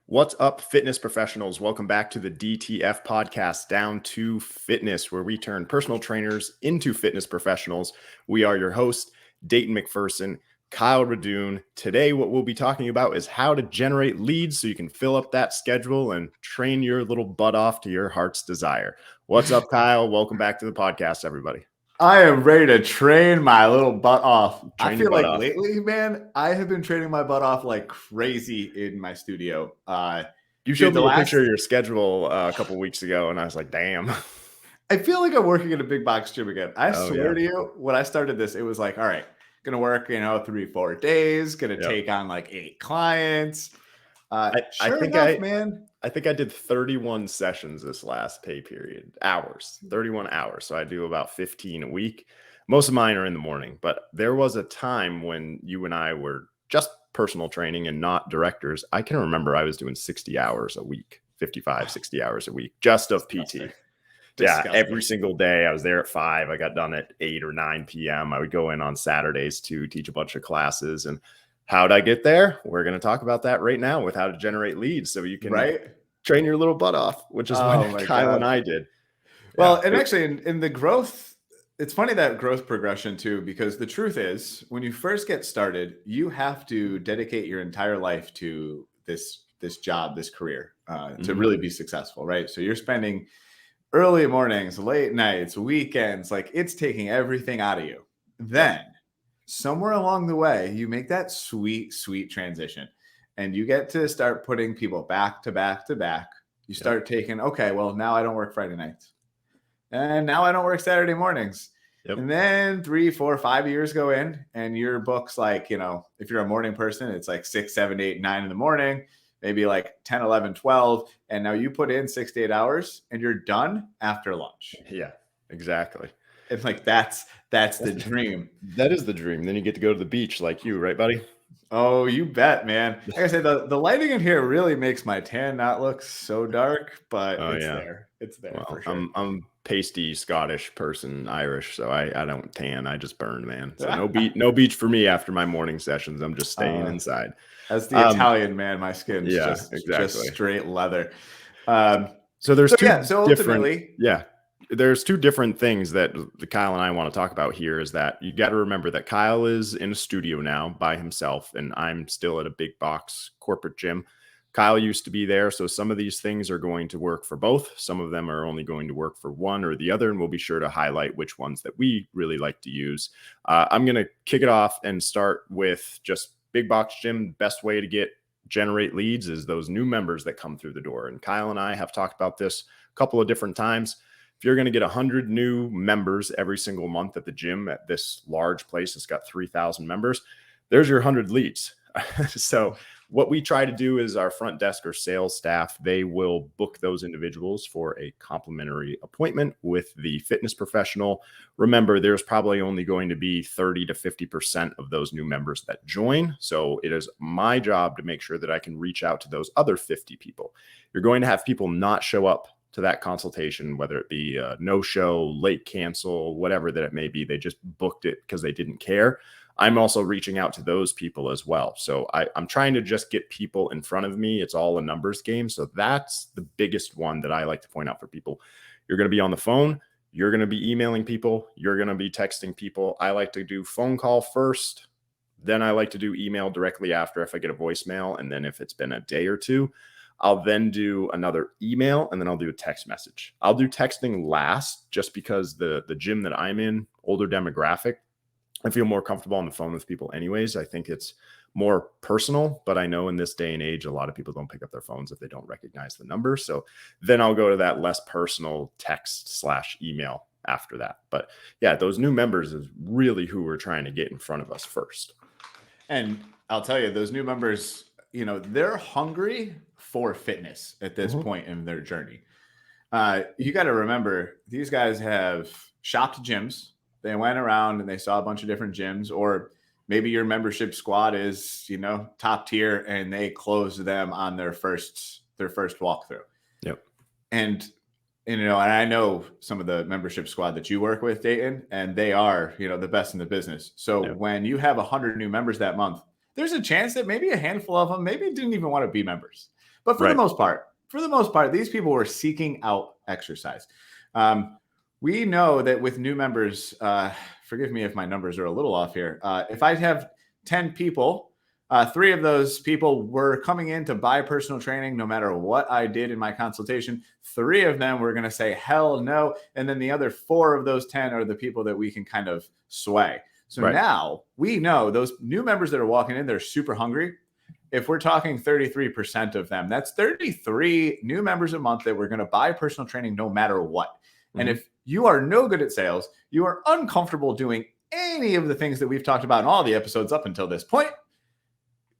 What's up, fitness professionals? Welcome back to the DTF podcast, Down to Fitness, where we turn personal trainers into fitness professionals. We are your hosts, Dayton McPherson, Kyle Radoon. Today, what we'll be talking about is how to generate leads so you can fill up that schedule and train your little butt off to your heart's desire. What's up, Kyle? Welcome back to the podcast, everybody. I am ready to train my little butt off. I Train feel your butt like off. lately, man, I have been training my butt off like crazy in my studio. You showed the me a last- picture of your schedule a couple weeks ago, and I was like, damn. I feel like I'm working in a big box gym again. I Oh, swear yeah. to you, when I started this, it was like, all right, gonna work, 3-4 days, gonna Yep. take on like 8 clients. I Sure think enough, man. I think I did 31 sessions this last pay period, hours, 31 hours. So I do about 15 a week. Most of mine are in the morning, but there was a time when you and I were just personal training and not directors. I can remember I was doing 60 hours a week, 55, 60 hours a week, just of PT. Yeah, every single day. I was there at 5. I got done at 8 or 9 p.m. I would go in on Saturdays to teach a bunch of classes. And how'd I get there? We're going to talk about that right now with how to generate leads so you can train your little butt off, which is what Kyle and I did. Well, and actually in the growth, it's funny that growth progression too, because the truth is when you first get started, you have to dedicate your entire life to this job, this career, to really be successful, right? So you're spending early mornings, late nights, weekends, like it's taking everything out of you. Then somewhere along the way, you make that sweet, sweet transition and you get to start putting people back to back to back. You start taking, okay, well, now I don't work Friday nights. And now I don't work Saturday mornings. And then 3, 4, 5 years go in and your book's like, if you're a morning person, it's like 6, 7, 8, 9 in the morning, maybe like 10, 11, 12. And now you put in 6 to 8 hours and you're done after lunch. Yeah, exactly. It's like, that's the dream. That is the dream. Then you get to go to the beach like you, right, buddy? Oh, you bet, man. Like I said, the lighting in here really makes my tan not look so dark, but there. It's there for sure. I'm pasty Scottish person, Irish, so I don't tan. I just burn, man. So no beach for me after my morning sessions. I'm just staying inside. As the Italian man, my skin's just straight leather. So there's ultimately, there's two different things that Kyle and I want to talk about here. Is that you got to remember that Kyle is in a studio now by himself, and I'm still at a big box corporate gym. Kyle used to be there, so some of these things are going to work for both. Some of them are only going to work for one or the other, and we'll be sure to highlight which ones that we really like to use. I'm going to kick it off and start with just big box gym. Best way to generate leads is those new members that come through the door. And Kyle and I have talked about this a couple of different times. If you're going to get 100 new members every single month at the gym at this large place that's got 3,000 members, there's your 100 leads. So what we try to do is our front desk or sales staff, they will book those individuals for a complimentary appointment with the fitness professional. Remember, there's probably only going to be 30 to 50% of those new members that join. So it is my job to make sure that I can reach out to those other 50 people. You're going to have people not show up to that consultation, whether it be a no-show, late cancel, whatever that it may be. They just booked it because they didn't care. I'm also reaching out to those people as well. So I'm trying to just get people in front of me. It's all a numbers game. So that's the biggest one that I like to point out for people. You're going to be on the phone. You're going to be emailing people. You're going to be texting people. I like to do phone call first. Then I like to do email directly after if I get a voicemail. And then if it's been a day or two, I'll then do another email and then I'll do a text message. I'll do texting last just because the gym that I'm in, older demographic, I feel more comfortable on the phone with people anyways. I think it's more personal, but I know in this day and age, a lot of people don't pick up their phones if they don't recognize the number. So then I'll go to that less personal text/email after that. But yeah, those new members is really who we're trying to get in front of us first. And I'll tell you, those new members, they're hungry for fitness at this point in their journey. You got to remember, these guys have shopped gyms. They went around and they saw a bunch of different gyms, or maybe your membership squad is, top tier and they closed them on their first walkthrough. Yep. And I know some of the membership squad that you work with, Dayton, and they are, the best in the business. So when you have 100 new members that month, there's a chance that maybe a handful of them maybe didn't even want to be members. But Right. for the most part, these people were seeking out exercise. We know that with new members, forgive me if my numbers are a little off here. If I have 10 people, 3 of those people were coming in to buy personal training no matter what I did in my consultation. 3 of them were going to say, hell no. And then the other 4 of those 10 are the people that we can kind of sway. So now we know those new members that are walking in, they're super hungry. If we're talking 33% of them, that's 33 new members a month that we're going to buy personal training no matter what. And if you are no good at sales, you are uncomfortable doing any of the things that we've talked about in all the episodes up until this point,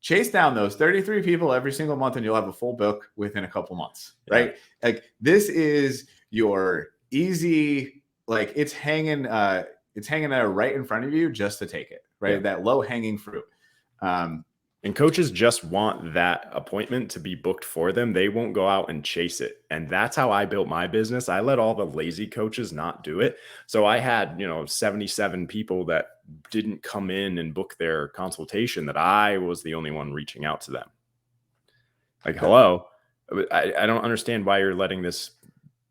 chase down those 33 people every single month and you'll have a full book within a couple months, right? Like this is your easy, like it's hanging there right in front of you just to take it, right? That low hanging fruit. And coaches just want that appointment to be booked for them. They won't go out and chase it. And that's how I built my business. I let all the lazy coaches not do it. So I had, 77 people that didn't come in and book their consultation, that I was the only one reaching out to them. Like, hello, I don't understand why you're letting this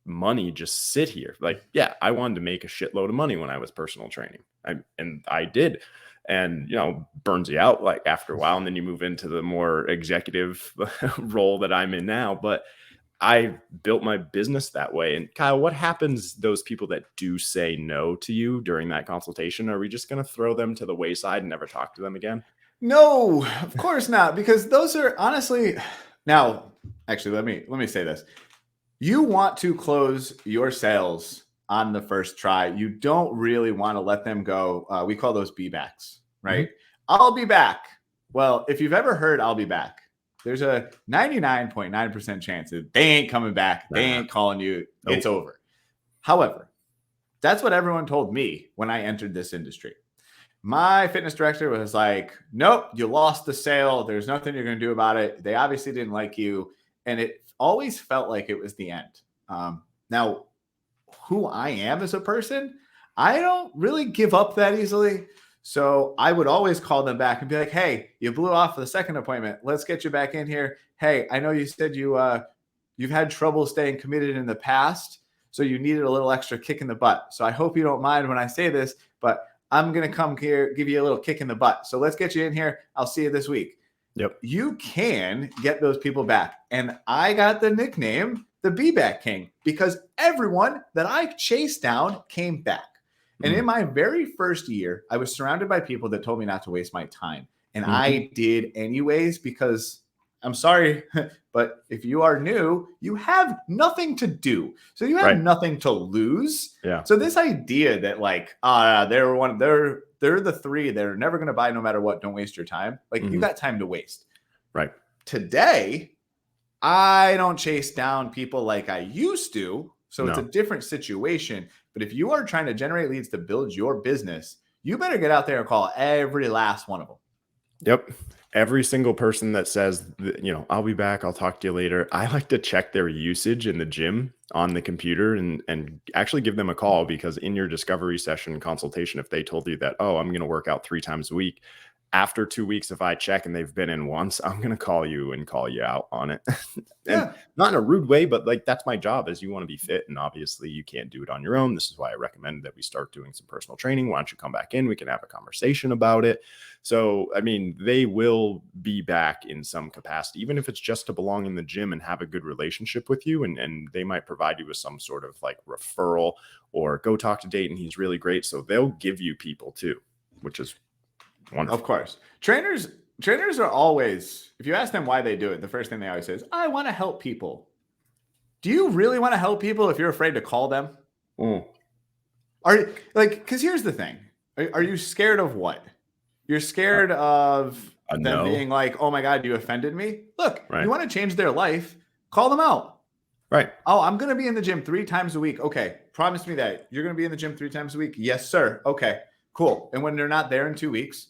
money just sit here. Like, yeah, I wanted to make a shitload of money when I was personal training. And I did. And, burns you out like after a while. And then you move into the more executive role that I'm in now. But I built my business that way. And Kyle, what happens those people that do say no to you during that consultation? Are we just going to throw them to the wayside and never talk to them again? No, of course not. Because those are honestly, now, actually, let me say this. You want to close your sales on the first try. You don't really want to let them go. We call those be-backs, right? I'll be back. Well, if you've ever heard I'll be back, there's a 99.9% chance that they ain't coming back. They ain't calling you. Nope. It's over. However, that's what everyone told me when I entered this industry. My fitness director was like, nope, you lost the sale. There's nothing you're going to do about it. They obviously didn't like you. And it always felt like it was the end. Now, who I am as a person, I don't really give up that easily. So I would always call them back and be like, hey, you blew off the second appointment. Let's get you back in here. Hey, I know you said you've had trouble staying committed in the past, so you needed a little extra kick in the butt. So I hope you don't mind when I say this, but I'm going to come here, give you a little kick in the butt. So let's get you in here. I'll see you this week. Yep. You can get those people back. And I got the nickname, the Be-Back King, because everyone that I chased down came back. And in my very first year, I was surrounded by people that told me not to waste my time. And I did anyways, because I'm sorry, but if you are new, you have nothing to do. So you have nothing to lose. Yeah. So this idea that like, they're the 3 that are never going to buy no matter what, don't waste your time. Like you got time to waste. Right. Today, I don't chase down people like I used to. So it's a different situation. But if you are trying to generate leads to build your business, you better get out there and call every last one of them. Yep. Every single person that says, I'll be back, I'll talk to you later. I like to check their usage in the gym on the computer and actually give them a call, because in your discovery session consultation, if they told you that, oh, I'm going to work out 3 times a week, after 2 weeks, if I check and they've been in once, I'm going to call you and call you out on it. And not in a rude way, but like, that's my job, is you want to be fit. And obviously you can't do it on your own. This is why I recommend that we start doing some personal training. Why don't you come back in? We can have a conversation about it. So, I mean, they will be back in some capacity, even if it's just to belong in the gym and have a good relationship with you. And they might provide you with some sort of like referral, or go talk to Dayton. He's really great. So they'll give you people too, which is wonderful. Of course. Trainers are always, if you ask them why they do it, the first thing they always say is, I want to help people. Do you really want to help people if you're afraid to call them? Because here's the thing. Are you scared of what? You're scared of them being like, oh my God, you offended me? Look, you want to change their life, call them out. Right. Oh, I'm going to be in the gym 3 times a week. Okay. Promise me that. You're going to be in the gym 3 times a week? Yes, sir. Okay, cool. And when they're not there in 2 weeks,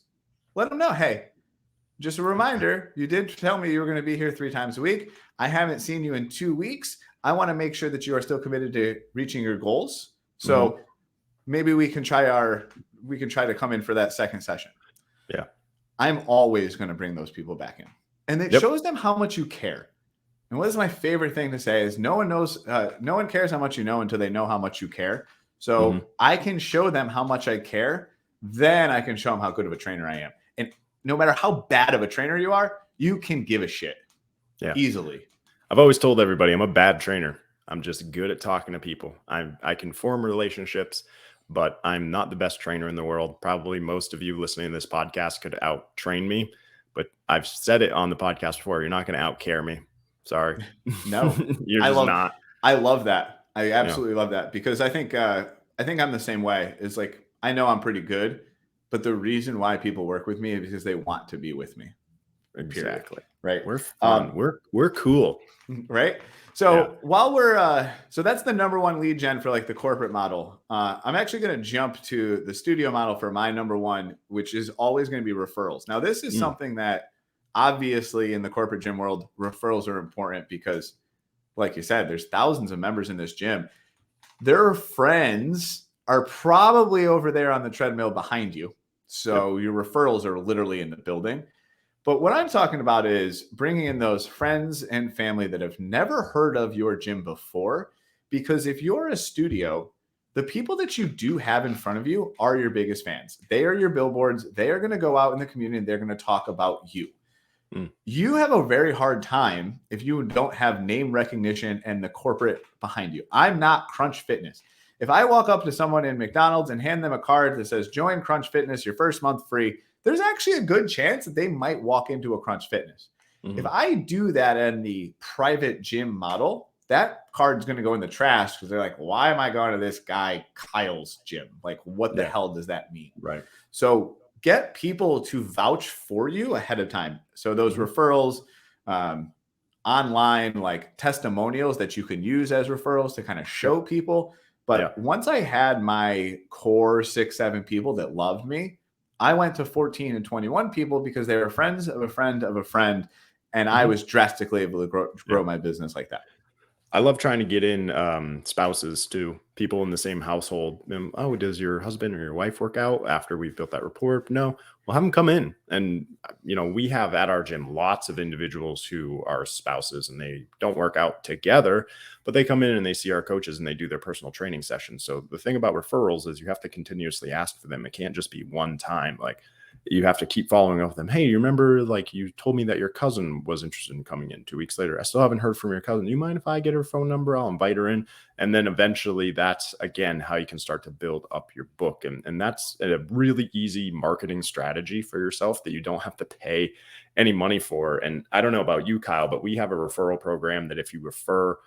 let them know, hey, just a reminder, you did tell me you were going to be here 3 times a week. I haven't seen you in 2 weeks. I want to make sure that you are still committed to reaching your goals. So maybe we can try to come in for that second session. Yeah. I'm always going to bring those people back in. And it shows them how much you care. And what is my favorite thing to say is no one cares how much you know until they know how much you care. So I can show them how much I care. Then I can show them how good of a trainer I am. And no matter how bad of a trainer you are, you can give a shit easily. I've always told everybody I'm a bad trainer. I'm just good at talking to people. I can form relationships, but I'm not the best trainer in the world. Probably most of you listening to this podcast could out train me, but I've said it on the podcast before. You're not going to out care me. Sorry. No, You're just not. I love that. I absolutely love that, because I think I'm the same way. It's like, I know I'm pretty good, but the reason why people work with me is because they want to be with me. Exactly. Right. We're fun. We're cool. Right. So while we're so that's the number one lead gen for like the corporate model. I'm actually going to jump to the studio model for my number one, which is always going to be referrals. Now, this is something that obviously in the corporate gym world, referrals are important because, like you said, there's thousands of members in this gym. Their friends are probably over there on the treadmill behind you. So your referrals are literally in the building. But what I'm talking about is bringing in those friends and family that have never heard of your gym before. Because if you're a studio, the people that you do have in front of you are your biggest fans. They are your billboards. They are going to go out in the community and they're going to talk about you. You have a very hard time if you don't have name recognition and the corporate behind you. I'm not Crunch Fitness. If I walk up to someone in McDonald's and hand them a card that says, join Crunch Fitness, your first month free, there's actually a good chance that they might walk into a Crunch Fitness. If I do that in the private gym model, that card's going to go in the trash because they're like, why am I going to this guy Kyle's gym? Like, what the hell does that mean? Right. So get people to vouch for you ahead of time. So those referrals, online, like testimonials that you can use as referrals to kind of show people. But once I had my core 6-7 people that loved me, I went to 14 and 21 people because they were friends of a friend of a friend. And I was drastically able to grow my business like that. I love trying to get in spouses too, people in the same household. Oh, does your husband or your wife work out after we've built that rapport? No, well, have them come in. And, we have at our gym lots of individuals who are spouses and they don't work out together, but they come in and they see our coaches and they do their personal training sessions. So the thing about referrals is you have to continuously ask for them. It can't just be one time. Like, you have to keep following up with them. Hey, you remember, like, you told me that your cousin was interested in coming in 2 weeks later. I still haven't heard from your cousin. Do you mind if I get her phone number? I'll invite her in. And then eventually that's, again, how you can start to build up your book. And that's a really easy marketing strategy for yourself that you don't have to pay any money for. And I don't know about you, Kyle, but we have a referral program that if you refer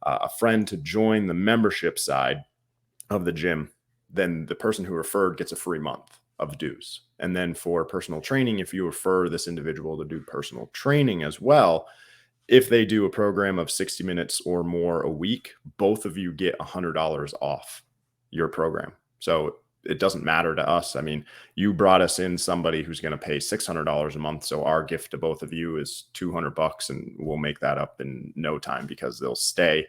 a friend to join the membership side of the gym, then the person who referred gets a free month of dues. And then for personal training, if you refer this individual to do personal training as well, if they do a program of 60 minutes or more a week, both of you get $100 off your program. So it doesn't matter to us. I mean, you brought us in somebody who's going to pay $600 a month. So our gift to both of you is $200, and we'll make that up in no time because they'll stay.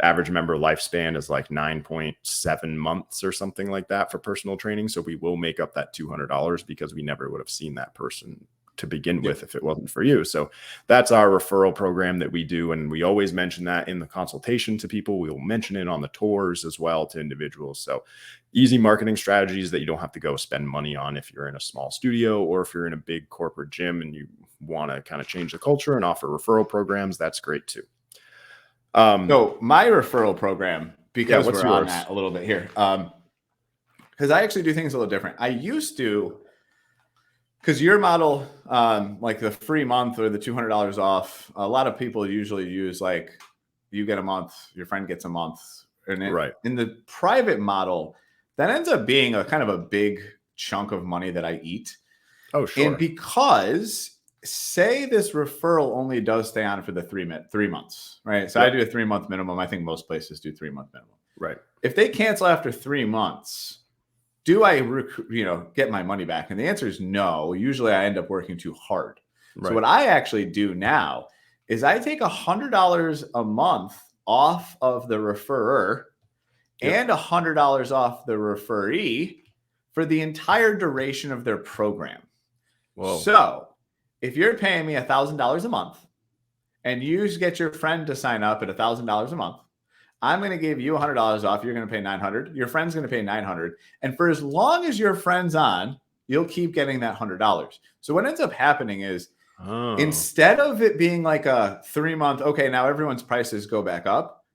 Average member lifespan is like 9.7 months or something like that for personal training. So we will make up that $200 because we never would have seen that person to begin with if it wasn't for you. So that's our referral program that we do. And we always mention that in the consultation to people. We'll mention it on the tours as well to individuals. So easy marketing strategies that you don't have to go spend money on if you're in a small studio or if you're in a big corporate gym and you want to kind of change the culture and offer referral programs. That's great too. So my referral program, because we're on that a little bit here, because I actually do things a little different. I used to, because your model, like the free month or the $200 off, a lot of people usually use like you get a month, your friend gets a month. And in the private model, that ends up being a kind of a big chunk of money that I eat. Oh, sure. And because say this referral only does stay on for the 3 months, right? So I do a 3-month minimum. I think most places do 3-month minimum. Right. If they cancel after 3 months, do I, get my money back? And the answer is no. Usually I end up working too hard. Right. So what I actually do now is I take $100 a month off of the referrer and $100 off the referee for the entire duration of their program. Whoa. So if you're paying me $1,000 a month and you get your friend to sign up at $1,000 a month, I'm going to give you $100 off. You're going to pay $900. Your friend's going to pay $900. And for as long as your friend's on, you'll keep getting that $100. So what ends up happening is instead of it being like a 3-month, okay, now everyone's prices go back up.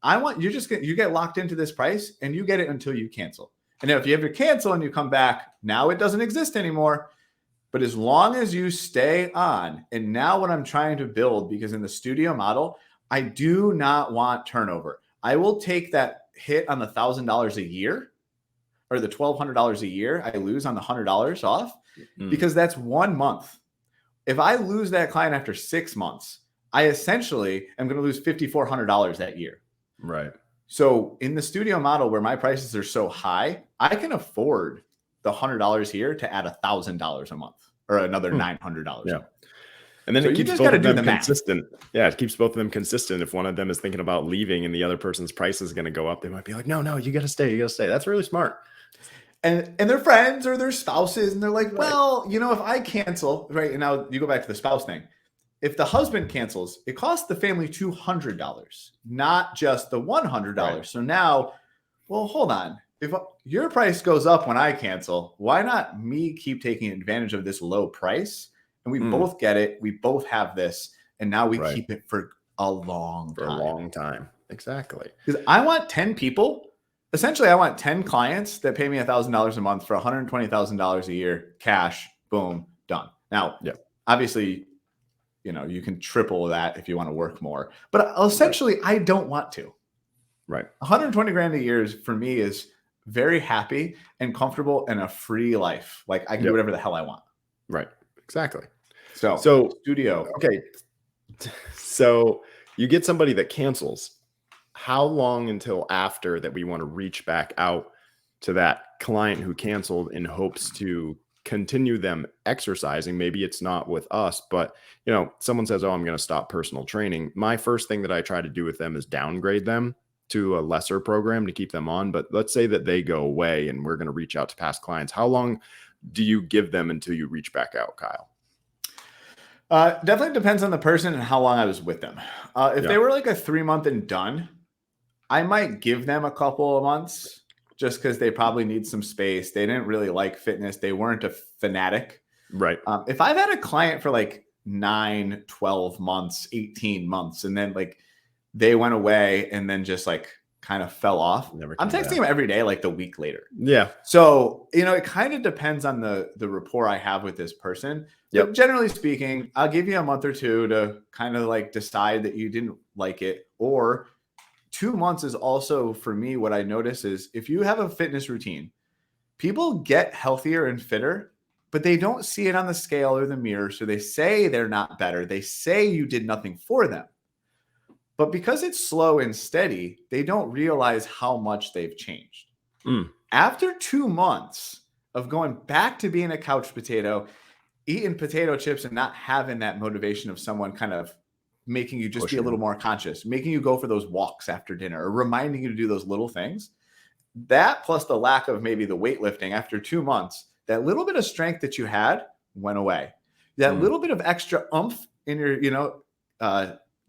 I want you you get locked into this price and you get it until you cancel. And if you ever cancel and you come back, now it doesn't exist anymore. But as long as you stay on, and now what I'm trying to build, because in the studio model, I do not want turnover. I will take that hit on the $1,000 a year or the $1,200 a year I lose on the $100 off because that's 1 month. If I lose that client after 6 months, I essentially am going to lose $5,400 that year. Right. So in the studio model where my prices are so high, I can afford the $100 here to add $1,000 a month or another $900. Yeah. And then so it keeps just both got to of do them the consistent. Math. Yeah, it keeps both of them consistent. If one of them is thinking about leaving and the other person's price is going to go up, they might be like, no, you got to stay. You got to stay. That's really smart. And their friends or their spouses, and they're like, well, if I cancel, right? And now you go back to the spouse thing. If the husband cancels, it costs the family $200, not just the $100. Right. So now, well, hold on. If your price goes up when I cancel, why not me keep taking advantage of this low price? And we both get it. We both have this. And now we keep it for a long time. Exactly. Because I want 10 people. Essentially, I want 10 clients that pay me $1,000 a month for $120,000 a year, cash, boom, done. Now, obviously, you can triple that if you want to work more. But essentially, I don't want to. Right. 120 grand a year for me is very happy and comfortable and a free life. Like I can do whatever the hell I want. Right. Exactly. So studio. Okay. So you get somebody that cancels. How long until after that we want to reach back out to that client who canceled in hopes to continue them exercising? Maybe it's not with us, but someone says, oh, I'm going to stop personal training. My first thing that I try to do with them is downgrade them to a lesser program to keep them on. But let's say that they go away and we're going to reach out to past clients. How long do you give them until you reach back out, Kyle? Definitely depends on the person and how long I was with them. If they were like a 3-month and done, I might give them a couple of months just because they probably need some space. They didn't really like fitness. They weren't a fanatic. Right. If I've had a client for like 9, 12 months, 18 months, and then like they went away and then just like kind of fell off, I'm texting them every day, like the week later. Yeah. So, it kind of depends on the rapport I have with this person. But generally speaking, I'll give you a month or two to kind of like decide that you didn't like it. Or 2 months is also, for me, what I notice is if you have a fitness routine, people get healthier and fitter, but they don't see it on the scale or the mirror. So they say they're not better. They say you did nothing for them. But because it's slow and steady, they don't realize how much they've changed. After 2 months of going back to being a couch potato, eating potato chips and not having that motivation of someone kind of making you just be a little more conscious, making you go for those walks after dinner or reminding you to do those little things, that plus the lack of maybe the weightlifting after 2 months, that little bit of strength that you had went away. That little bit of extra oomph in your,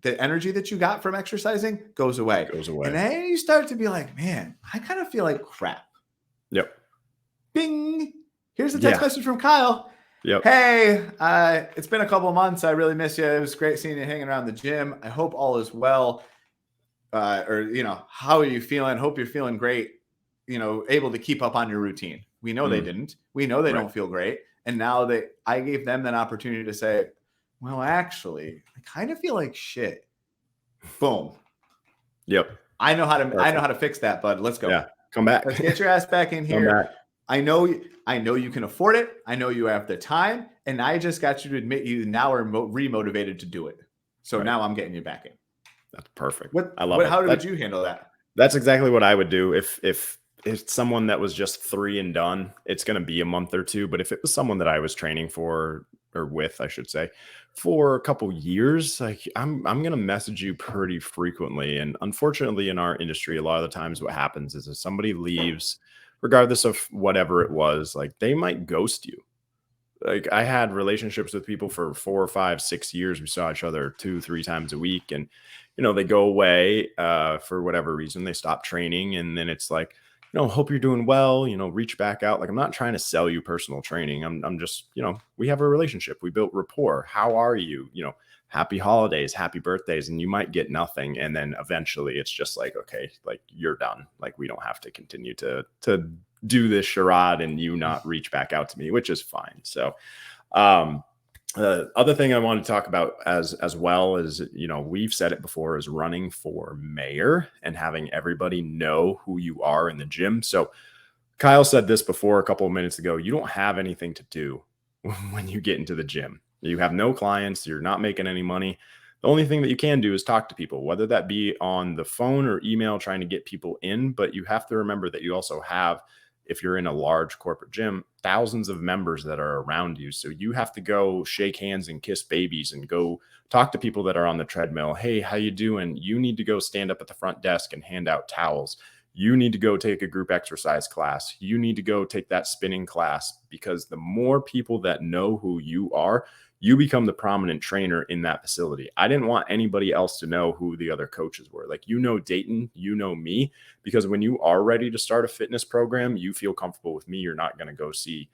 the energy that you got from exercising goes away. And then you start to be like, man, I kind of feel like crap. Yep. Bing. Here's a text message from Kyle. Yep. Hey, it's been a couple of months. I really miss you. It was great seeing you hanging around the gym. I hope all is well. Or, how are you feeling? Hope you're feeling great. Able to keep up on your routine. We know they didn't. We know they don't feel great. And now that I gave them that opportunity to say, well, actually, I kind of feel like shit. Boom. Yep. I know how to fix that, bud. Let's go. Yeah. Come back. Let's get your ass back in here. I know you can afford it. I know you have the time. And I just got you to admit you now are remotivated to do it. So now I'm getting you back in. That's perfect. I love it. How would you handle that? That's exactly what I would do. If it's someone that was just 3 and done, it's going to be a month or 2. But if it was someone that I was training for, or with, I should say, for a couple years, like I'm going to message you pretty frequently. And unfortunately, in our industry, a lot of the times what happens is if somebody leaves, regardless of whatever it was, like they might ghost you. Like I had relationships with people for 4 or 5, 6 years. We saw each other 2, 3 times a week. And, they go away for whatever reason. They stop training. And then it's like, hope you're doing well, reach back out. Like I'm not trying to sell you personal training. I'm just, we have a relationship. We built rapport. How are you? Happy holidays, happy birthdays. And you might get nothing. And then eventually it's just like, okay, like you're done. Like we don't have to continue to do this charade and you not reach back out to me, which is fine. So, the other thing I want to talk about as well is, we've said it before, is running for mayor and having everybody know who you are in the gym. So Kyle said this before a couple of minutes ago, you don't have anything to do when you get into the gym. You have no clients, you're not making any money. The only thing that you can do is talk to people, whether that be on the phone or email, trying to get people in. But you have to remember that you also have, if you're in a large corporate gym, thousands of members that are around you. So you have to go shake hands and kiss babies and go talk to people that are on the treadmill. Hey, how you doing? You need to go stand up at the front desk and hand out towels. You need to go take a group exercise class. You need to go take that spinning class, because the more people that know who you are, you become the prominent trainer in that facility. I didn't want anybody else to know who the other coaches were. Like, Dayton, me, because when you are ready to start a fitness program, you feel comfortable with me. You're not going to go see,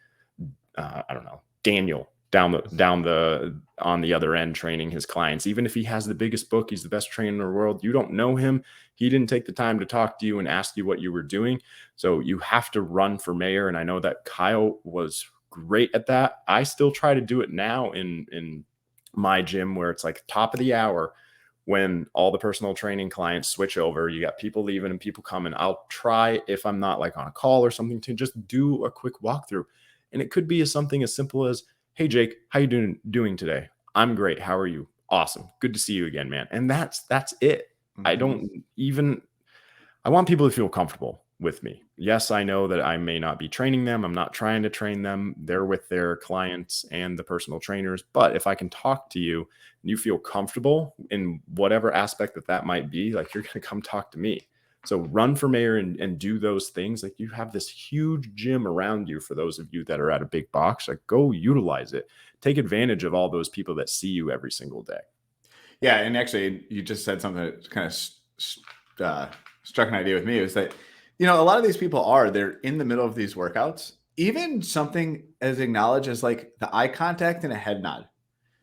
I don't know, Daniel down the on the other end training his clients. Even if he has the biggest book, he's the best trainer in the world. You don't know him. He didn't take the time to talk to you and ask you what you were doing. So you have to run for mayor. And I know that Kyle was great at that. I still try to do it now in my gym, where it's like top of the hour when all the personal training clients switch over. You got people leaving and people coming. I'll try, if I'm not like on a call or something, to just do a quick walkthrough. And it could be something as simple as, hey Jake, how you doing today? I'm great. How are you? Awesome. Good to see you again, man. And that's it. Mm-hmm. I want people to feel comfortable with me. Yes, I know that I may not be training them. I'm not trying to train them. They're with their clients and the personal trainers. But if I can talk to you and you feel comfortable in whatever aspect that might be, like, you're going to come talk to me. So run for mayor and do those things. Like, you have this huge gym around you. For those of you that are at a big box, like, go utilize it. Take advantage of all those people that see you every single day. Yeah. And actually, you just said something that kind of struck an idea with me, is that, a lot of these people they're in the middle of these workouts, even something as acknowledged as like the eye contact and a head nod.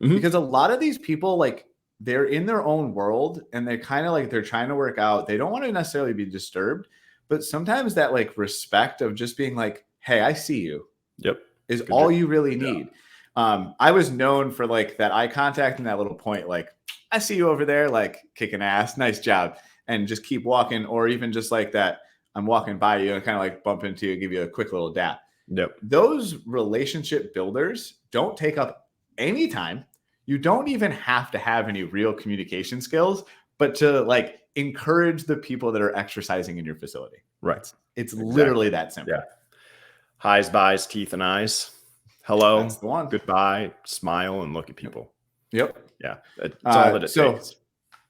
Mm-hmm. Because a lot of these people, like, they're in their own world and they're kind of like, they're trying to work out. They don't want to necessarily be disturbed, but sometimes that like respect of just being like, hey, I see you. Yep. Is good all job. You really need. I was known for like that eye contact and that little point, like, I see you over there, like kicking ass. Nice job. And just keep walking. Or even just like that, I'm walking by you and kind of like bump into you, give you a quick little dap. Yep. Those relationship builders don't take up any time. You don't even have to have any real communication skills, but to like encourage the people that are exercising in your facility. Right. It's literally that simple. Yeah. Highs, buys, teeth, and eyes. Hello. That's the one. Goodbye. Smile and look at people. Yep. Yeah. That's all that it takes.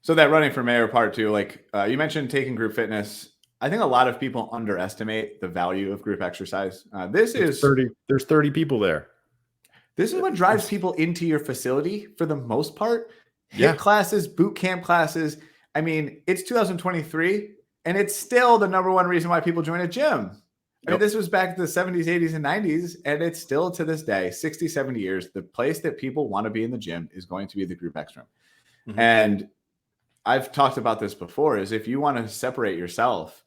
So that running for mayor part too, like you mentioned taking group fitness. I think a lot of people underestimate the value of group exercise. There's 30 people there. This is what drives people into your facility for the most part. HIIT classes, boot camp classes. I mean, it's 2023 and it's still the number one reason why people join a gym. I mean, this was back to the 70s, 80s, and 90s, and it's still to this day, 60, 70 years, the place that people want to be in the gym is going to be the group X room. Mm-hmm. And I've talked about this before, is if you want to separate yourself,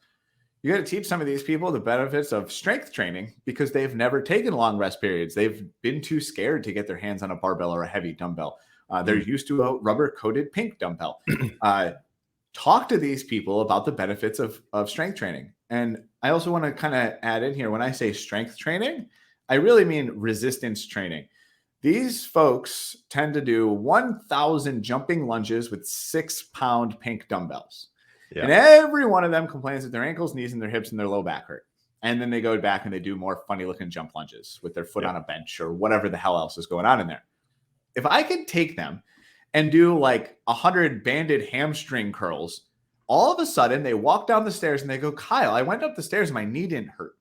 you got to teach some of these people the benefits of strength training, because they've never taken long rest periods. They've been too scared to get their hands on a barbell or a heavy dumbbell. They're used to a rubber-coated pink dumbbell. Talk to these people about the benefits of strength training. And I also want to kind of add in here, when I say strength training, I really mean resistance training. These folks tend to do 1,000 jumping lunges with 6-pound pink dumbbells. Yeah. And every one of them complains that their ankles, knees, and their hips and their low back hurt. And then they go back and they do more funny looking jump lunges with their foot on a bench or whatever the hell else is going on in there. If I could take them and do like 100 banded hamstring curls, all of a sudden they walk down the stairs and they go, Kyle, I went up the stairs and my knee didn't hurt.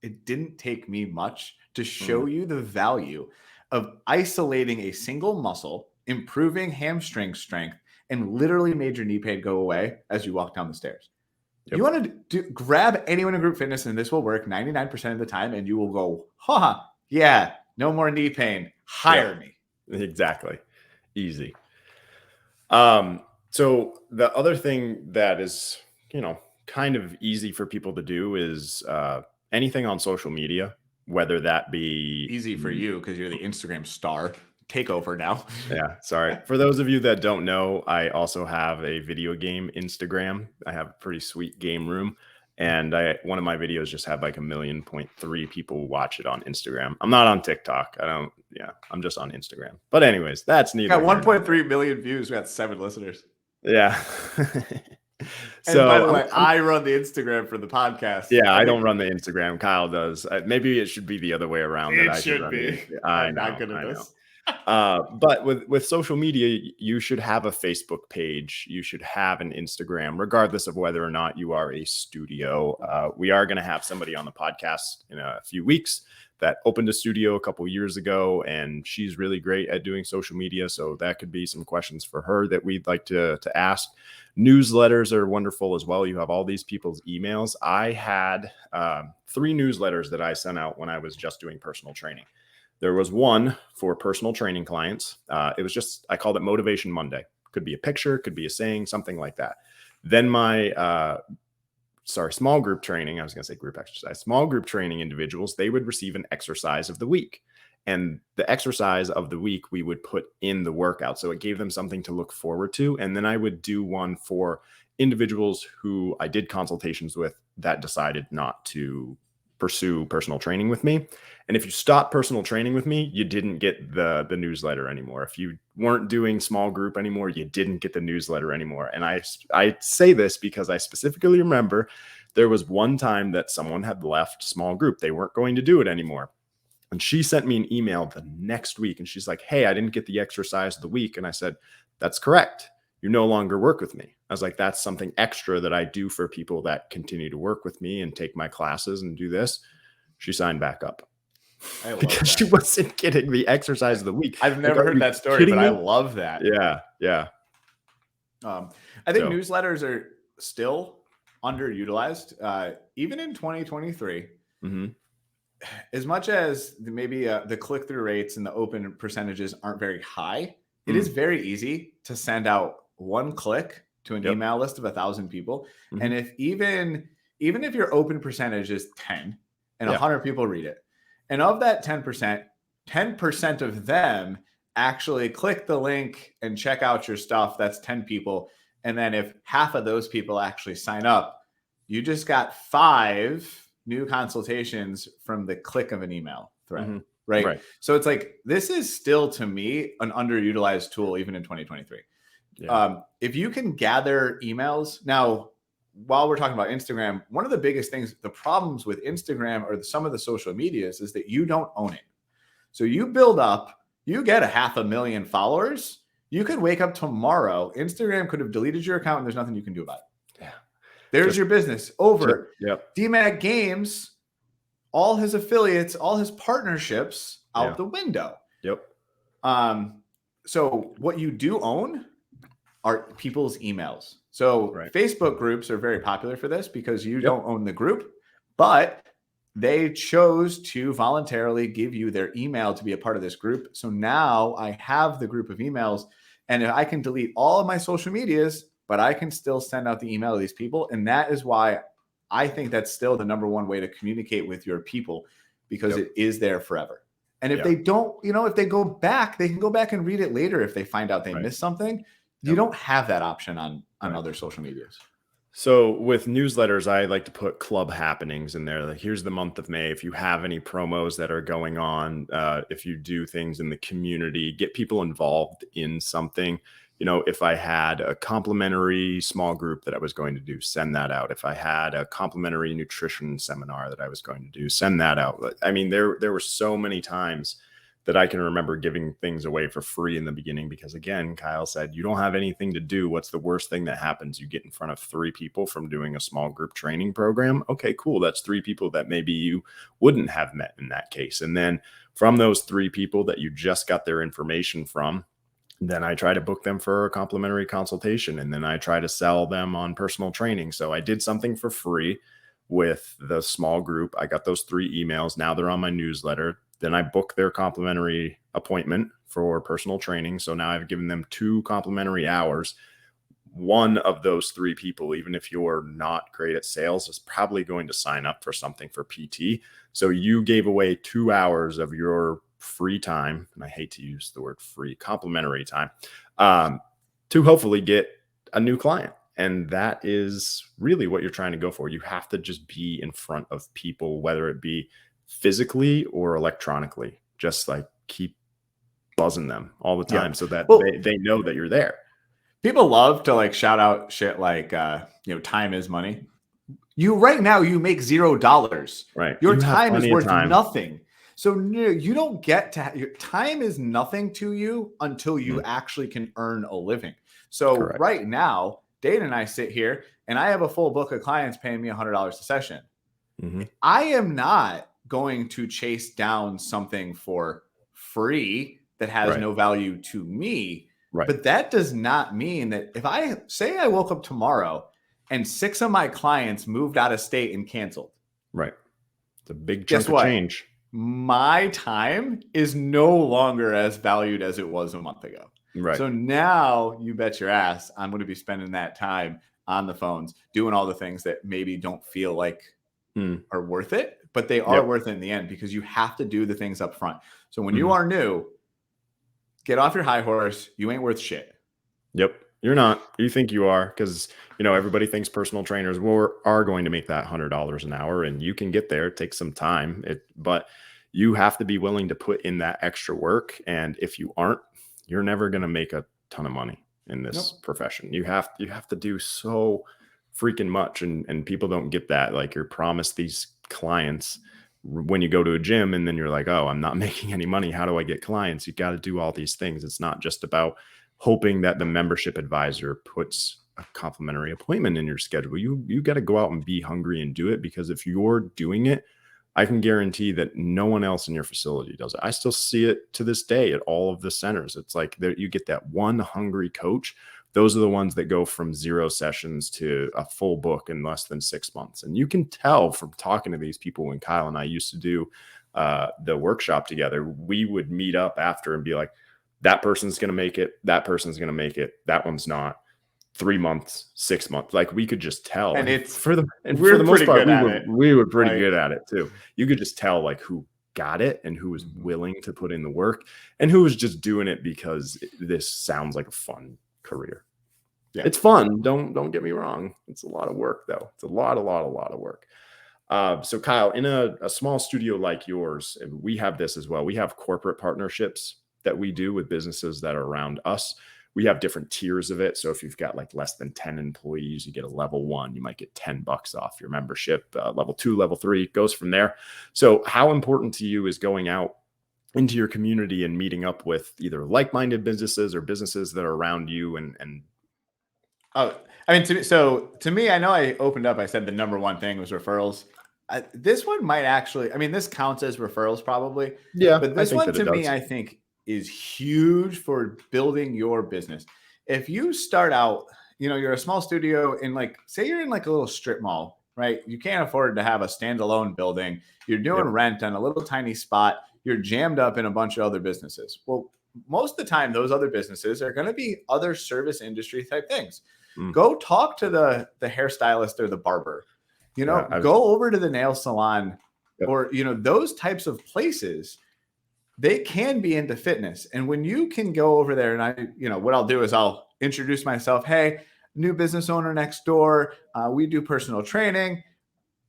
it didn't take me much to show you the value of isolating a single muscle, improving hamstring strength, and literally made your knee pain go away as you walk down the stairs. Yep. You want to grab anyone in group fitness, and this will work 99% of the time, and you will go, yeah, no more knee pain. Hire me. Exactly. Easy. So the other thing that is, kind of easy for people to do is anything on social media, whether that be easy for you because you're the Instagram star. Take over now. Yeah, sorry. For those of you that don't know, I also have a video game Instagram. I have a pretty sweet game room, and one of my videos just had like 1.3 million people watch it on Instagram. I'm not on TikTok. I'm just on Instagram. But anyways, that's neither. Got 1.3 million views. We got 7 listeners. Yeah. And by the way, I run the Instagram for the podcast. Yeah, I don't run the Instagram. Kyle does. Maybe it should be the other way around. It should be. I'm not good at this. But with social media, you should have a Facebook page. You should have an Instagram, regardless of whether or not you are a studio. We are going to have somebody on the podcast in a few weeks that opened a studio a couple years ago, and she's really great at doing social media. So that could be some questions for her that we'd like to ask. Newsletters are wonderful as well. You have all these people's emails. I had 3 newsletters that I sent out when I was just doing personal training. There was one for personal training clients. It was just, I called it Motivation Monday. Could be a picture, could be a saying, something like that. Then my, small group training, I was going to say group exercise, small group training individuals, they would receive an exercise of the week. And the exercise of the week we would put in the workout. So it gave them something to look forward to. And then I would do one for individuals who I did consultations with that decided not to pursue personal training with me. And if you stop personal training with me, you didn't get the newsletter anymore. If you weren't doing small group anymore, you didn't get the newsletter anymore. And I say this because I specifically remember there was one time that someone had left small group. They weren't going to do it anymore. And she sent me an email the next week and she's like, hey, I didn't get the exercise of the week. And I said, that's correct. You no longer work with me. I was like, that's something extra that I do for people that continue to work with me and take my classes and do this. She signed back up because she wasn't getting the exercise of the week. I've never heard that story, but I love that. Yeah. I think newsletters are still underutilized, even in 2023. Mm-hmm. As much as maybe the click-through rates and the open percentages aren't very high, it is very easy to send out one click to an email list of 1,000 people. Mm-hmm. And if even if your open percentage is 10 and 100 people read it, and of that 10% of them actually click the link and check out your stuff, that's 10 people. And then if half of those people actually sign up, you just got 5 new consultations from the click of an email thread. Mm-hmm. Right. So it's like, this is still, to me, an underutilized tool, even in 2023. Yeah. If you can gather emails now, while we're talking about Instagram, one of the biggest things, the problems with Instagram or some of the social medias is that you don't own it. So you build up, you get 500,000 followers. You could wake up tomorrow, Instagram could have deleted your account and there's nothing you can do about it. Yeah. There's your business over. Yep. DMAG Games, all his affiliates, all his partnerships out the window. Yep. So what you do own are people's emails. So Facebook groups are very popular for this because you don't own the group, but they chose to voluntarily give you their email to be a part of this group. So now I have the group of emails, and I can delete all of my social medias, but I can still send out the email to these people. And that is why I think that's still the number one way to communicate with your people, because it is there forever. And if they don't, if they go back, they can go back and read it later if they find out they missed something. You don't have that option on other social medias. So with newsletters, I like to put club happenings in there. Like, here's the month of May. If you have any promos that are going on, if you do things in the community, get people involved in something. If I had a complimentary small group that I was going to do, send that out. If I had a complimentary nutrition seminar that I was going to do, send that out. I mean, there were so many times that I can remember giving things away for free in the beginning, because again, Kyle said, you don't have anything to do. What's the worst thing that happens? You get in front of 3 people from doing a small group training program. Okay, cool. That's 3 people that maybe you wouldn't have met in that case. And then from those 3 people that you just got their information from, then I try to book them for a complimentary consultation. And then I try to sell them on personal training. So I did something for free with the small group. I got those 3 emails. Now they're on my newsletter. Then I book their complimentary appointment for personal training. So now I've given them 2 complimentary hours. One of those 3 people, even if you're not great at sales, is probably going to sign up for something for PT. So you gave away 2 hours of your free time, and I hate to use the word free, complimentary time, to hopefully get a new client. And that is really what you're trying to go for. You have to just be in front of people, whether it be physically or electronically. Just like keep buzzing them all the time so that they know that you're there. People love to like shout out shit like, time is money. Right now you make $0. Right. Your time is worth nothing. So you don't get to your time is nothing to you until you actually can earn a living. So right now, Dayton and I sit here and I have a full book of clients paying me $100 a session. I am not going to chase down something for free that has no value to me. But that does not mean that if I say I woke up tomorrow and 6 of my clients moved out of state and canceled. Right. It's a big chunk of change. My time is no longer as valued as it was a month ago. Right. So now you bet your ass I'm going to be spending that time on the phones doing all the things that maybe don't feel like are worth it, but they are worth it in the end, because you have to do the things up front. So when you are new, get off your high horse. You ain't worth shit. Yep. You're not. You think you are, because, everybody thinks personal trainers are going to make that $100 an hour, and you can get there. It takes some time, but you have to be willing to put in that extra work. And if you aren't, you're never going to make a ton of money in this profession. You have to do so freaking much. And people don't get that. Like, you're promised these clients when you go to a gym, and then you're like, oh, I'm not making any money. How do I get clients? You got to do all these things. It's not just about hoping that the membership advisor puts a complimentary appointment in your schedule. You got to go out and be hungry and do it, because if you're doing it, I can guarantee that no one else in your facility does it. I still see it to this day at all of the centers. It's like you get that one hungry coach. Those are the ones that go from 0 sessions to a full book in less than 6 months. And you can tell from talking to these people. When Kyle and I used to do the workshop together, we would meet up after and be like, that person's going to make it. That person's going to make it. That one's not. 3 months, 6 months. Like, we could just tell. And for the most part, we were pretty good at it too. You could just tell like who got it and who was willing to put in the work and who was just doing it because this sounds like a fun career. Yeah. It's fun. Don't get me wrong. It's a lot of work though. It's a lot of work. So Kyle, in a small studio like yours, we have this as well. We have corporate partnerships that we do with businesses that are around us. We have different tiers of it. So if you've got like less than 10 employees, you get a level 1, you might get $10 off your membership. Level 2, level 3 goes from there. So how important to you is going out into your community and meeting up with either like-minded businesses or businesses that are around you? To me, I know I opened up, I said the number one thing was referrals. This one might actually, this counts as referrals probably. Yeah. But this one to me, I think is huge for building your business. If you start out, you're a small studio in say you're in a little strip mall, right? You can't afford to have a standalone building. You're doing rent on a little tiny spot. You're jammed up in a bunch of other businesses. Well, most of the time, those other businesses are going to be other service industry type things. Go talk to the hairstylist or the barber, go over to the nail salon or, those types of places. They can be into fitness. And when you can go over there and what I'll do is I'll introduce myself. Hey, new business owner Nextdoor. We do personal training.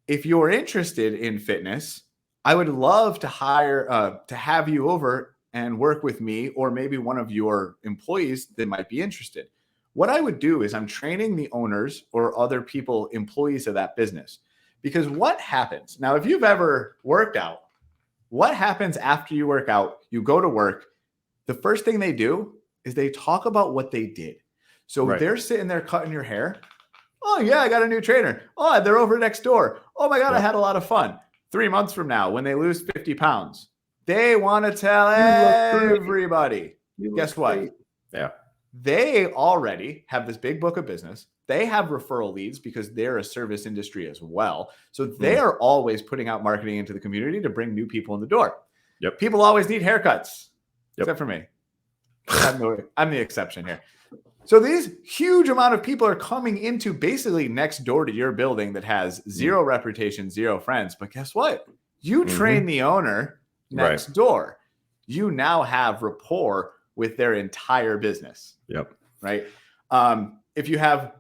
If you're interested in fitness, I would love to have you over and work with me or maybe one of your employees that might be interested. What I would do is I'm training the owners or other people, employees of that business, because what happens now, if you've ever worked out, what happens after you work out? you go to work, the first thing they do is they talk about what they did. So they're sitting there cutting your hair. Oh yeah, I got a new trainer. Oh, they're over next door. Oh my God, I had a lot of fun. 3 months from now, when they lose 50 pounds, they want to tell everybody. Guess what? Great. Yeah. They already have this big book of business. They have referral leads because they're a service industry as well. So they are always putting out marketing into the community to bring new people in the door. Yep. People always need haircuts, except for me. I'm the exception here. So these huge amount of people are coming into basically next door to your building that has zero reputation, zero friends. But guess what? You train the owner next door. You now have rapport with their entire business. Yep. Right. If you have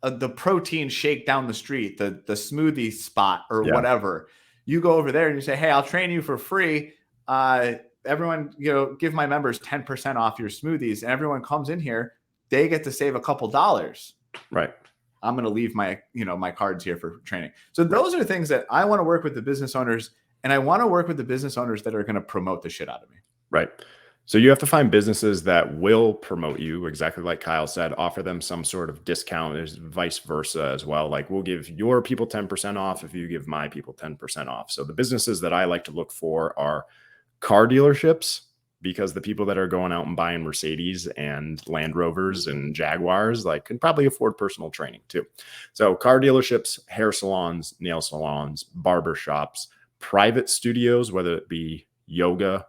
the protein shake down the street, the smoothie spot or whatever, you go over there and you say, hey, I'll train you for free. Everyone, give my members 10% off your smoothies, and everyone comes in here. They get to save a couple dollars. Right. I'm going to leave my cards here for training. So those are things that I want to work with the business owners, and I want to work with the business owners that are going to promote the shit out of me. Right. So you have to find businesses that will promote you, exactly like Kyle said, offer them some sort of discount. There's vice versa as well. Like, we'll give your people 10% off if you give my people 10% off. So the businesses that I like to look for are car dealerships, because the people that are going out and buying Mercedes and Land Rovers and Jaguars, like, can probably afford personal training too. So car dealerships, hair salons, nail salons, barber shops, private studios, whether it be yoga,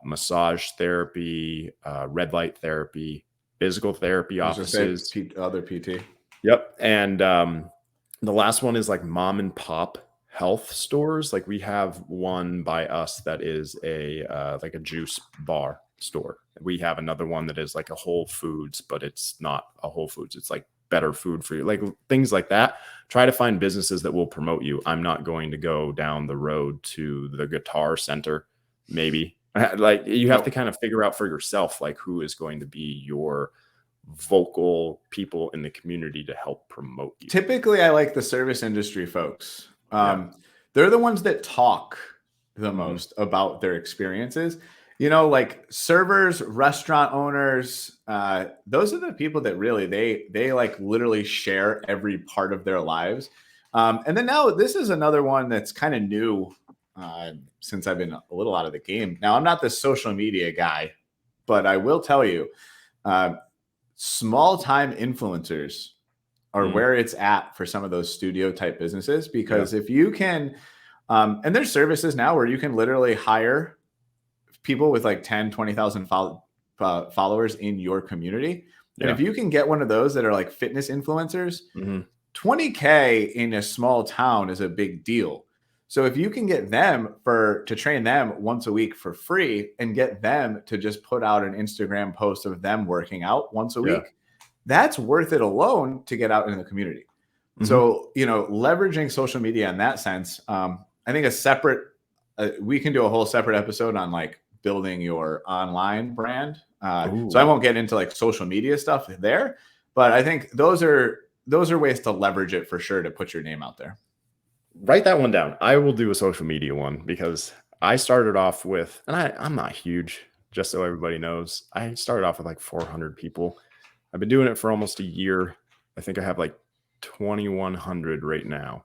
massage therapy, red light therapy, physical therapy offices, other PT. Yep. And the last one is like mom and pop health stores. Like, we have one by us that is like a juice bar store. We have another one that is like a Whole Foods, but it's not a Whole Foods. It's like better food for you, like things like that. Try to find businesses that will promote you. I'm not going to go down the road to the Guitar Center, maybe. Like, you have to kind of figure out for yourself, like, who is going to be your vocal people in the community to help promote you. Typically, I like the service industry folks. They're the ones that talk the most about their experiences. Like servers, restaurant owners, those are the people that really, they like literally share every part of their lives. And then now this is another one that's kind of new since I've been a little out of the game. Now, I'm not the social media guy, but I will tell you, small time influencers are where it's at for some of those studio type businesses, because if you can, and there's services now where you can literally hire people with like 10, 20,000 followers in your community. And if you can get one of those that are like fitness influencers, 20K in a small town is a big deal. So if you can get them to train them once a week for free and get them to just put out an Instagram post of them working out once a week, that's worth it alone to get out in the community. So, leveraging social media in that sense, I think we can do a whole separate episode on like building your online brand. So I won't get into like social media stuff there, but I think those are ways to leverage it for sure, to put your name out there. Write that one down. I will do a social media one, because I started off with, and I'm not huge, just so everybody knows. I started off with like 400 people. I've been doing it for almost a year. I think I have like 2,100 right now.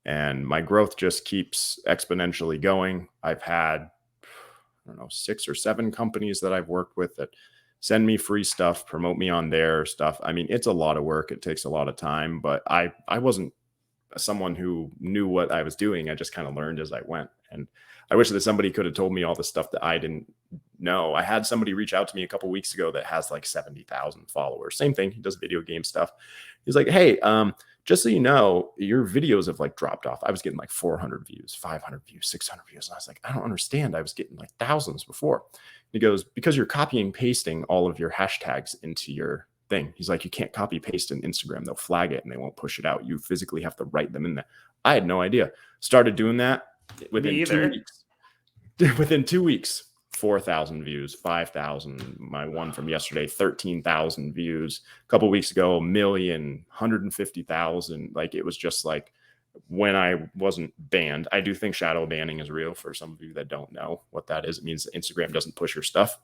And my growth just keeps exponentially going. I've had, 6 or 7 companies that I've worked with that send me free stuff, promote me on their stuff. I mean, it's a lot of work. It takes a lot of time, but I wasn't someone who knew what I was doing. I just kind of learned as I went. And I wish that somebody could have told me all the stuff that I didn't know. I had somebody reach out to me a couple weeks ago that has like 70,000 followers. Same thing. He does video game stuff. He's like, hey, just so you know, your videos have like dropped off. I was getting like 400 views, 500 views, 600 views. And I was like, I don't understand. I was getting like thousands before. He goes, because you're copying and pasting all of your hashtags into your thing. He's like, you can't copy paste in Instagram. They'll flag it and they won't push it out. You physically have to write them in there. I had no idea. Started doing that within 2 weeks. Within 2 weeks, 4,000 views, 5,000. My one from yesterday, 13,000 views. A couple weeks ago, 1,000,000, 150,000. Like, it was just like when I wasn't banned. I do think shadow banning is real. For some of you that don't know what that is, it means that Instagram doesn't push your stuff.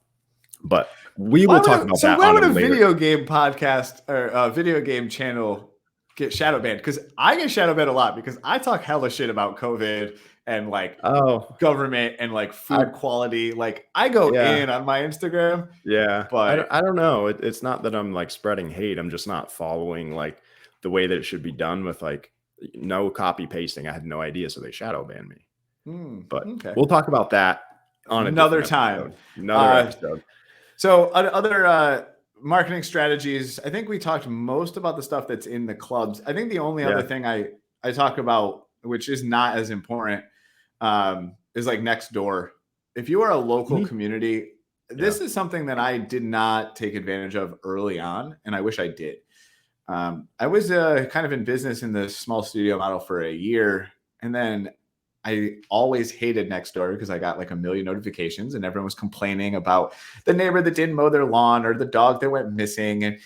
But we will talk about that why on would a a later. video game podcast or a video game channel get shadow banned? Because I get shadow banned a lot because I talk hella shit about COVID and like Oh, government and like food quality. Like I go yeah. in on my Instagram, Yeah. but I don't know. It's not that I'm like spreading hate. I'm just not following like the way that it should be done with like no copy pasting. I had no idea. So they shadow banned me. But okay. we'll talk about that on a Another different time. episode. Another episode. So other marketing strategies, I think we talked most about the stuff that's in the clubs. I think the only other thing I talk about, which is not as important, is like Nextdoor. If you are a local community, this is something that I did not take advantage of early on, and I wish I did. I was kind of in business in the small studio model for a year, and then I always hated Nextdoor because I got like a million notifications and everyone was complaining about the neighbor that didn't mow their lawn or the dog that went missing. And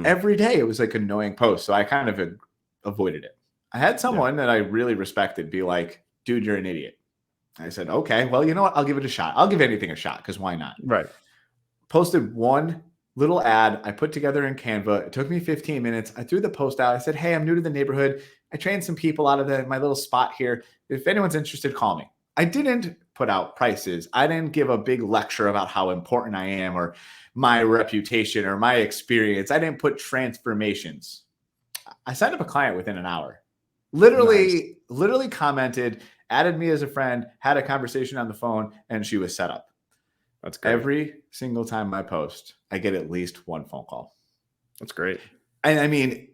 every day it was like annoying posts. So I kind of avoided it. I had someone that I really respected be like, dude, you're an idiot. I said, okay, well, you know what? I'll give it a shot. I'll give anything a shot because why not? Right. Posted one little ad I put together in Canva. It took me 15 minutes. I threw the post out. I said, hey, I'm new to the neighborhood. I trained some people out of my little spot here. If anyone's interested, call me. I didn't put out prices. I didn't give a big lecture about how important I am or my reputation or my experience. I didn't put transformations. I signed up a client within an hour. Literally commented, added me as a friend, had a conversation on the phone, and she was set up. That's great. Every single time I post, I get at least one phone call. That's great. And I mean,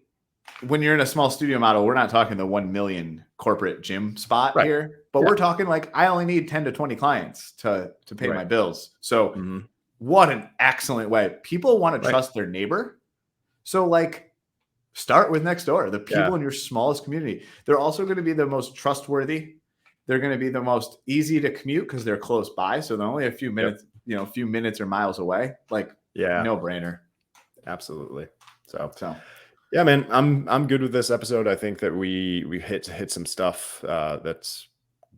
when you're in a small studio model, we're not talking the 1 million corporate gym spot here, but we're talking like I only need 10 to 20 clients to pay my bills. So what an excellent way. People want to trust their neighbor. So like start with Nextdoor, the people in your smallest community. They're also going to be the most trustworthy. They're going to be the most easy to commute because they're close by. So they're only a few minutes, a few minutes or miles away. Like no brainer. Absolutely. So yeah, man, I'm good with this episode. I think that we hit some stuff that's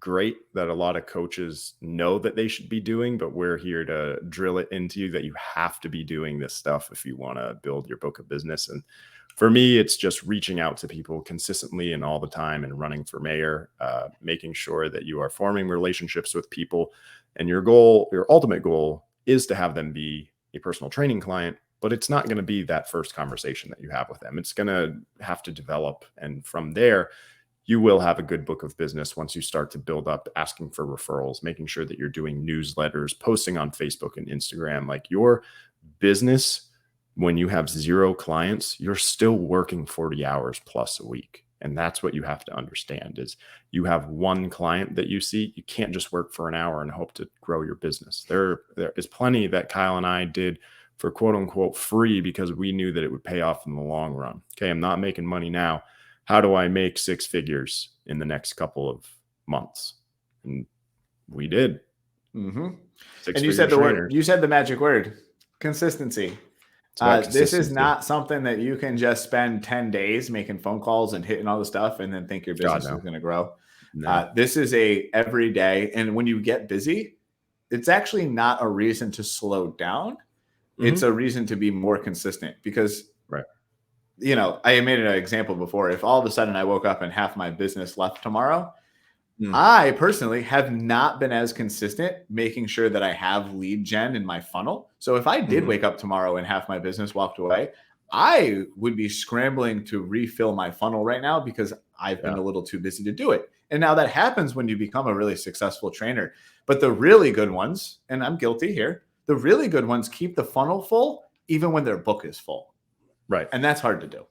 great that a lot of coaches know that they should be doing, but we're here to drill it into you that you have to be doing this stuff if you want to build your book of business. And for me, it's just reaching out to people consistently and all the time and running for mayor, making sure that you are forming relationships with people. And your ultimate goal is to have them be a personal training client, but it's not going to be that first conversation that you have with them. It's going to have to develop. And from there, you will have a good book of business once you start to build up asking for referrals, making sure that you're doing newsletters, posting on Facebook and Instagram. Like your business, when you have 0 clients, you're still working 40 hours plus a week. And that's what you have to understand is you have 1 client that you see. You can't just work for an hour and hope to grow your business. There is plenty that Kyle and I did for quote unquote free because we knew that it would pay off in the long run. Okay, I'm not making money now. How do I make 6 figures in the next couple of months? And we did. And you said the magic word, consistency. This is not something that you can just spend 10 days making phone calls and hitting all the stuff and then think your business is going to grow. No. This is a every day. And when you get busy, it's actually not a reason to slow down. It's a reason to be more consistent because, I made an example before. If all of a sudden I woke up and half my business left tomorrow, I personally have not been as consistent making sure that I have lead gen in my funnel. So if I did wake up tomorrow and half my business walked away, I would be scrambling to refill my funnel right now because I've been a little too busy to do it. And now that happens when you become a really successful trainer. But the really good ones, and I'm guilty here, the really good ones keep the funnel full even when their book is full. Right. And that's hard to do.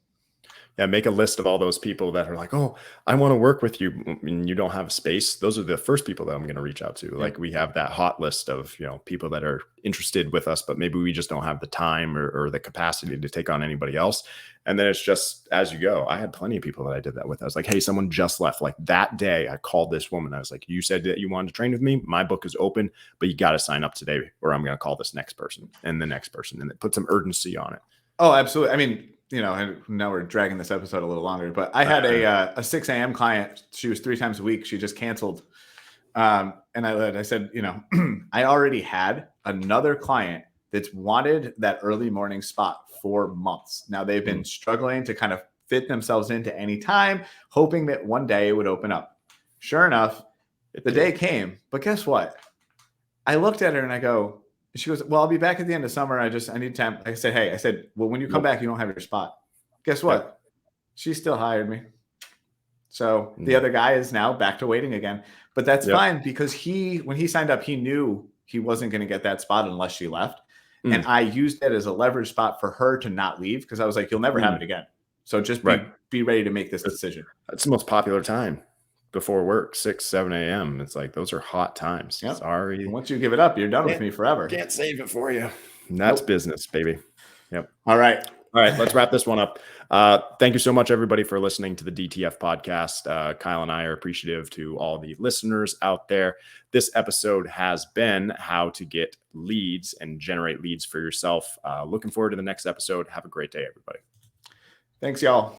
Yeah, make a list of all those people that are like, oh, I want to work with you, and you don't have a space. Those are the first people that I'm going to reach out to. Like we have that hot list of people that are interested with us, but maybe we just don't have the time or the capacity to take on anybody else. And then it's just as you go. I had plenty of people that I did that with. I was like, hey, someone just left. Like that day, I called this woman. I was like, you said that you wanted to train with me. My book is open, but you got to sign up today, or I'm going to call this next person and the next person, and it put some urgency on it. Oh, absolutely. I mean, and now we're dragging this episode a little longer, but I had a 6 a.m. client. She was 3 times a week. She just canceled. And I said, I already had another client that's wanted that early morning spot for months. Now they've been struggling to kind of fit themselves into any time, hoping that one day it would open up. Sure enough, the day came, but guess what? I looked at her and I go, she goes, well, I'll be back at the end of summer. I need time. I said, well, when you come back, you don't have your spot. Guess what? She still hired me. So the other guy is now back to waiting again, but that's fine because when he signed up, he knew he wasn't going to get that spot unless she left. And I used it as a leverage spot for her to not leave because I was like, you'll never have it again. So just be ready to make this decision. That's the most popular time before work, 6, 7 a.m. It's like, those are hot times. Yep. Sorry. And once you give it up, you're done with me forever. Can't save it for you. And that's business, baby. Yep. All right. Let's wrap this one up. Thank you so much, everybody, for listening to the DTF podcast. Kyle and I are appreciative to all the listeners out there. This episode has been how to get leads and generate leads for yourself. Looking forward to the next episode. Have a great day, everybody. Thanks, y'all.